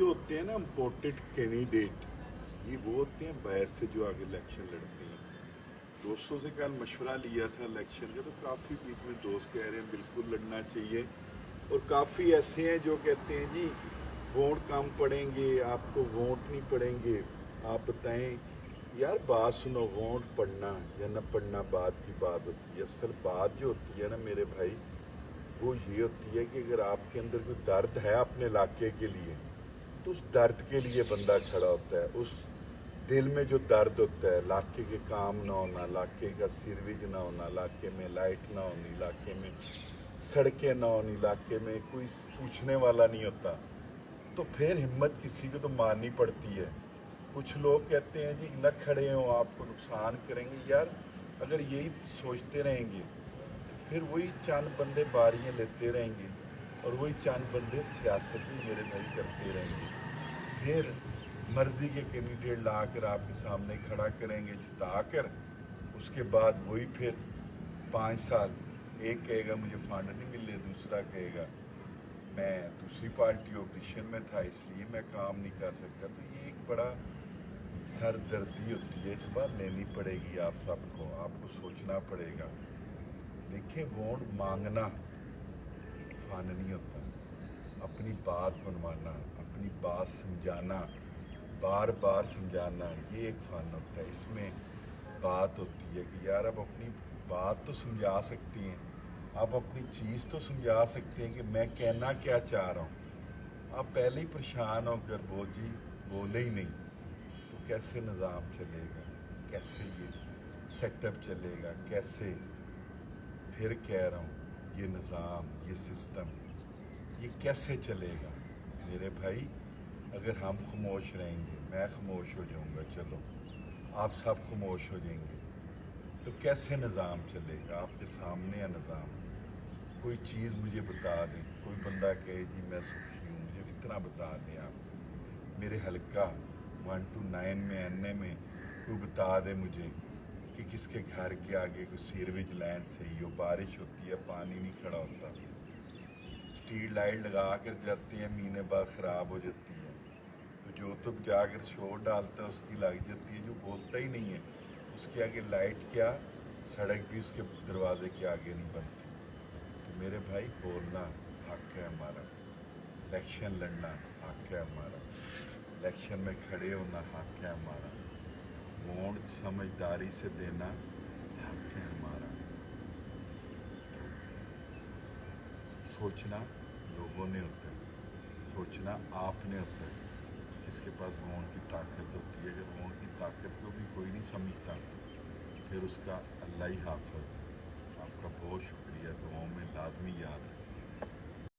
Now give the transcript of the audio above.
जो होते हैं ना इम्पोर्टेड कैंडिडेट, ये वो होते हैं बाहर से जो आगे इलेक्शन लड़ते हैं। दोस्तों से कल मशवरा लिया था इलेक्शन का, तो काफ़ी बीच में दोस्त कह रहे हैं बिल्कुल लड़ना चाहिए, और काफ़ी ऐसे हैं जो कहते हैं जी वोट कम पड़ेंगे, आपको वोट नहीं पड़ेंगे। आप बताएं यार, बात सुनो, वोट पढ़ना या न पढ़ना बात की बात होती है। असल बात जो होती है ना मेरे भाई, वो ये होती है कि अगर आपके अंदर कोई दर्द है अपने इलाके के लिए, तो उस दर्द के लिए बंदा खड़ा होता है। उस दिल में जो दर्द होता है, इलाके के काम ना होना, इलाके का सीवरेज ना होना, इलाके में लाइट ना होनी, इलाके में सड़कें ना होनी, इलाके में कोई पूछने वाला नहीं होता, तो फिर हिम्मत किसी को तो मारनी पड़ती है। कुछ लोग कहते हैं जी न खड़े हो, आपको नुकसान करेंगे। यार अगर यही सोचते रहेंगे तो फिर वही चंद बंदे बारियां लेते रहेंगे, और वही चंद बंदे सियासत भी मेरे भाई करते रहेंगे। फिर मर्जी के कैंडिडेट ला कर आपके सामने खड़ा करेंगे जिता कर, उसके बाद वही फिर 5 साल, एक कहेगा मुझे फंड नहीं मिले, दूसरा कहेगा मैं दूसरी पार्टी ऑपोजिशन में था इसलिए मैं काम नहीं कर सकता। तो ये एक बड़ा सरदर्दी होती है, इस बार लेनी पड़ेगी आप सबको, आपको सोचना पड़ेगा। देखिए, वोट मांगना फन नहीं होता, अपनी बात मनवाना, अपनी बात समझाना, बार बार समझाना, ये एक फ़न होता है। इसमें बात होती है कि यार आप अपनी बात तो समझा सकती हैं, आप अपनी चीज़ तो समझा सकते हैं कि मैं कहना क्या चाह रहा हूँ। आप पहले ही परेशान होकर बोले ही नहीं, तो कैसे निज़ाम चलेगा, कैसे ये सेटअप चलेगा, कैसे? फिर कह रहा हूँ, ये निज़ाम, ये सिस्टम, ये कैसे चलेगा मेरे भाई? अगर हम खामोश रहेंगे, मैं खामोश हो जाऊंगा, चलो आप सब खामोश हो जाएंगे, तो कैसे निज़ाम चलेगा? आपके सामने है निज़ाम। कोई चीज़ मुझे बता दें, कोई बंदा कहे जी मैं सुखी हूँ, मुझे इतना बता दें आप। मेरे हल्का 1 to 9 में एनए में कोई बता दे मुझे कि किसके घर के आगे कोई सीवरेज लाइन सही हो, बारिश होती है पानी नहीं खड़ा होता, स्ट्रीट लाइट लगा कर जाते हैं, महीने बाद ख़राब हो जाती है, तो जो तो जाकर शोर डालता है उसकी लग जाती है, जो बोलता ही नहीं है उसके आगे लाइट क्या, सड़क भी उसके दरवाजे के आगे नहीं बनती। तो मेरे भाई, बोलना हक है हमारा, इलेक्शन लड़ना हक है हमारा, इलेक्शन में खड़े होना हक है हमारा, वोट समझदारी से देना हक है हमारा। सोचना लोगों ने होता है, सोचना आपने होता है, जिसके पास वोट की ताकत होती है। अगर वोट की ताकत को भी कोई नहीं समझता, फिर उसका अल्लाह ही हाफ़िज़ है। आपका